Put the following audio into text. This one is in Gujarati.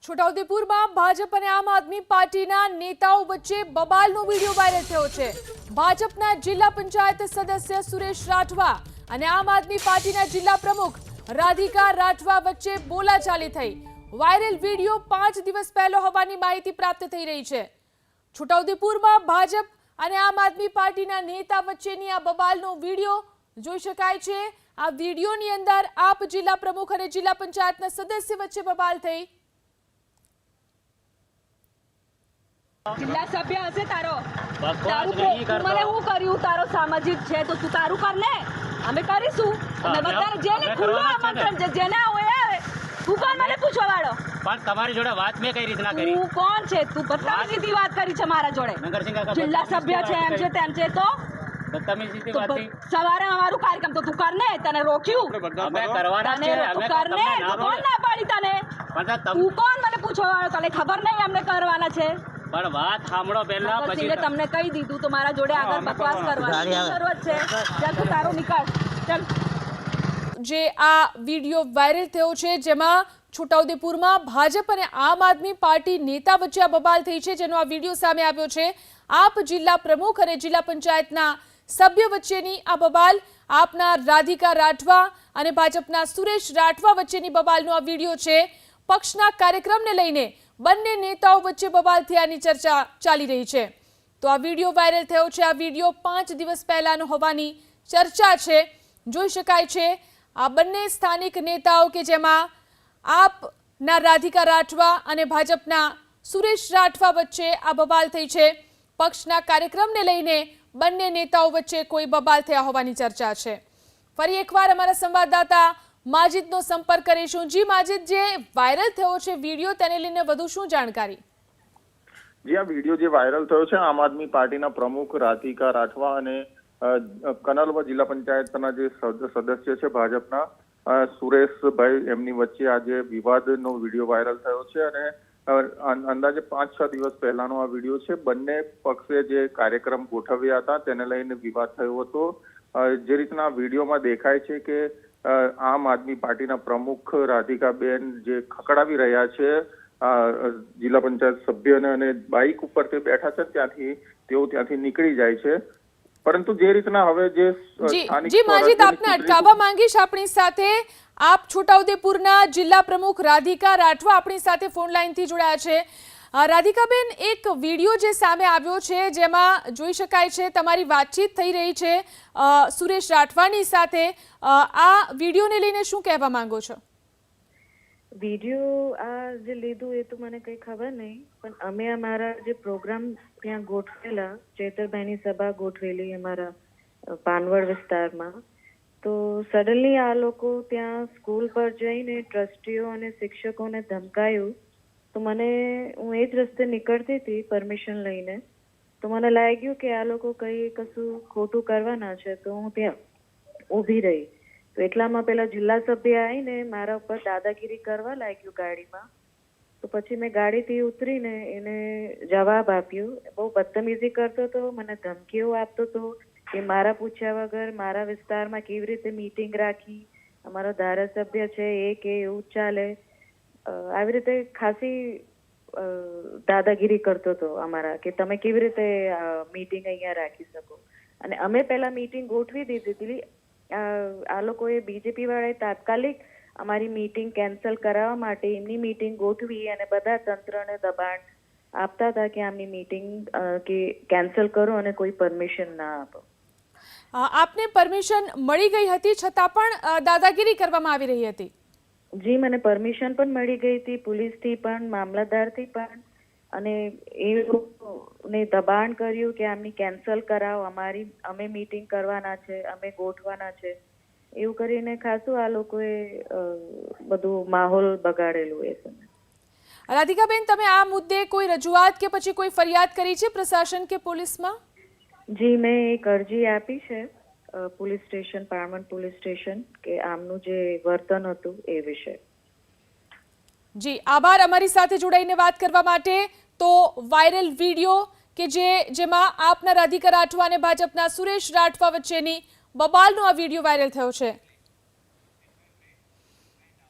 છોટાઉદેપુરમાં ભાજપ અને આમ આદમી પાર્ટીના નેતાઓ વચ્ચે બબાલનો વિડીયો વાયરલ થયો છે। ભાજપના જિલ્લા પંચાયત સદસ્ય સુરેશ રાઠવા અને આમ આદમી પાર્ટીના જિલ્લા પ્રમુખ રાધિકા રાઠવા વચ્ચે બોલાચાલી થઈ। વાયરલ વિડીયો 5 દિવસ પહેલો હોવાની માહિતી પ્રાપ્ત થઈ રહી છે। છોટાઉદેપુરમાં ભાજપ અને આમ આદમી પાર્ટીના નેતા વચ્ચેની આ બબાલનો વિડીયો જોઈ શકાય છે। આ વિડીયોની અંદર આપ જિલ્લા પ્રમુખ અને જિલ્લા પંચાયતના સદસ્ય વચ્ચે બબાલ થઈ। जिला सभ्य हसे तारो મને હું કર્યું તારો સામાજિક છે તો તું તારું કર લે અમે કરીશું અમે બધાને જેને ખુલ્લું આમંત્રણ છે જેને હોય આવે તું કોણ મને પૂછવા વાળો પણ તમારી જોડે વાત મે કઈ રીતના કરી તું કોણ છે તું બદતમીજી થી વાત કરી છે મારા જોડે જિલ્લા સભ્ય છે એમ છે તેમ છે તો બદતમીજી થી વાત સવારે અમારું કાર્યક્રમ તો તું કર ને તને રોક્યું અમે કરવાના છે અમે કર ને કોણ ના પાડી તને તું કોણ મને પૂછવા વાળો તને ખબર નહીં અમને કરવાના છે પણ વાત સાંભળો પહેલા પછી તમને કહી દીધું તો મારા જોડે આગળ બકવાસ કરવાની જરૂરત છે ચાલ તું તારો નીકળ ચાલ। જે આ વિડીયો વાયરલ થયો છે જેમાં છોટાઉદેપુરમાં ભાજપ અને આમ આદમી પાર્ટી નેતા વચ્ચે આ બબાલ થઈ છે જેનો આ વિડીયો સામે આવ્યો છે। આપ જિલ્લા પ્રમુખ અને જિલ્લા પંચાયતના સભ્ય વચ્ચેની આ બબાલ આપના રાધિકા રાઠવા અને ભાજપના સુરેશ રાઠવા વચ્ચેની બબાલનો આ વિડીયો છે। પક્ષના કાર્યક્રમને લઈને બંને નેતાઓ વચ્ચે બબાલ થયાની ચર્ચા ચાલી રહી છે। તો આ વિડીયો વાયરલ થયો છે। આ વિડીયો 5 દિવસ પહેલાનો હોવાની ચર્ચા છે। જોઈ શકાય છે આ બંને સ્થાનિક નેતાઓ કે જેમાં આપના રાધિકા રાઠવા અને ભાજપના સુરેશ રાઠવા વચ્ચે આ બબાલ થઈ છે। પક્ષના કાર્યક્રમને લઈને બંને નેતાઓ વચ્ચે કોઈ બબાલ થયા હોવાની ચર્ચા છે। ફરી એકવાર અમારા સંવાદદાતા માજીદનો સંપર્ક કરીશું। જી માજીદ, જે વાયરલ થયો છે વિડીયો તેને લઈને વધુ શું જાણકારી? જી, આ વિડીયો જે વાયરલ થયો છે આમ આદમી પાર્ટીના પ્રમુખ રાધિકા રાઠવા અને કનલવા જિલ્લા પંચાયતના જે સદસ્ય છે ભાજપના સુરેશભાઈ એમની વચ્ચે આજે વિવાદનો વિડીયો વાયરલ થયો છે અને અંદાજે 5-6 દિવસ પહેલાનો આ વિડીયો છે। બંને પક્ષે જે કાર્યક્રમ ગોઠવ્યા હતા તેને લઈને વિવાદ થયો હતો। જે રીતના વિડીયોમાં દેખાય છે કે આમ આદમી પાર્ટીના પ્રમુખ રાધિકાબેન જે ખકડાવી રહ્યા છે જિલ્લા પંચાયત સભ્યને અને બાઇક ઉપર તે બેઠા છે તેઓ ત્યાંથી નીકળી જાય છે। પરંતુ જે રીતના હવે જે જી માજીદ, આપને અટકાવવા માંગીશ। આપણી સાથે આપ છોટાઉદેપુરના જિલ્લા પ્રમુખ રાધિકા રાઠવા આપણી સાથે ફોન લાઈનથી જોડાયા છે। રાધિકાબેન, એક વિડીયો જે સામે આવ્યો છે જેમાં જોઈ શકાય છે તમારી વાતચીત થઈ રહી છે સુરેશ રાઠવાની સાથે। આ વિડીયોને લઈને શું કહેવા માંગો છો? વિડીયો આ જે લીધું એ તો મને કંઈ ખબર નહીં, પણ અમે અમારા જે પ્રોગ્રામ ત્યાં ગોઠવેલા, ચેતરભાઈની સભા ગોઠવેલી અમારા પાનવડ વિસ્તારમાં, તો સડનલી આ લોકો ત્યાં સ્કૂલ પર જઈને ટ્રસ્ટીઓ અને શિક્ષકોને ધમકાયું। તો હું એ જ રસ્તે નીકળતી હતી પરમિશન લઈને, તો મને લાગ્યું કે આ લોકો કશું ખોટું કરવાના છે, તો હું ત્યાં ઊભી રહી। તો એટલામાં પેલા જિલ્લા સભ્ય આવીને મારા ઉપર દાદાગીરી કરવા લાગ્યું ગાડીમાં। તો પછી મેં ગાડીથી ઉતરીને એને જવાબ આપ્યો। બહુ બદતમીજી કરતો હતો, મને ધમકીઓ આપતો હતો કે મારા પૂછ્યા વગર મારા વિસ્તારમાં કેવી રીતે મીટિંગ રાખી, અમારો ધારાસભ્ય છે એ કે એવું ચાલે, આવી રીતે ખાસી દાદાગીરી કરતો હતો અમારા, કે તમે કેવી રીતે મીટિંગ અહીંયા રાખી શકો। અને અમે પહેલા મીટિંગ ગોઠવી દીધી હતી। આ લોકોએ બીજેપી વાળાએ તાત્કાલિક અમારી મીટિંગ કેન્સલ કરાવવા માટે એમની મીટિંગ ગોઠવી અને બધા તંત્રને દબાણ આપતા હતા કે આમની મીટિંગ કે કેન્સલ કરો અને કોઈ પરમિશન ના આપો। આપને પરમિશન મળી ગઈ હતી છતાં પણ દાદાગીરી કરવામાં આવી રહી હતી? જી, મને પરમિશન પણ મળી ગઈ હતી, પોલીસથી પણ, મામલતદારથી પણ, અને એ લોકોને દબાણ કર્યું કે આમની કેન્સલ કરાવો, અમે મીટિંગ કરવાના છે, અમે ગોઠવાના છે, એવું કરીને ખાસું આ લોકોએ બધું માહોલ બગાડેલું એ સમય। રાધિકાબેન, તમે આ મુદ્દે કોઈ રજૂઆત કે પછી કોઈ ફરિયાદ કરી છે પ્રશાસન કે પોલીસમાં? જી, મેં એક અરજી આપી છે પોલીસ સ્ટેશન, પાણવડ પોલીસ સ્ટેશન, કે આમનું જે વર્તન હતું એ વિશે। જી, આભાર અમારી સાથે જોડાઈને વાત કરવા માટે। તો વાયરલ વિડીયો કે જેમાં આપના રાધિકા રાઠવા અને ભાજપના સુરેશ રાઠવા વચ્ચેની બબાલનો આ વિડીયો વાયરલ થયો છે।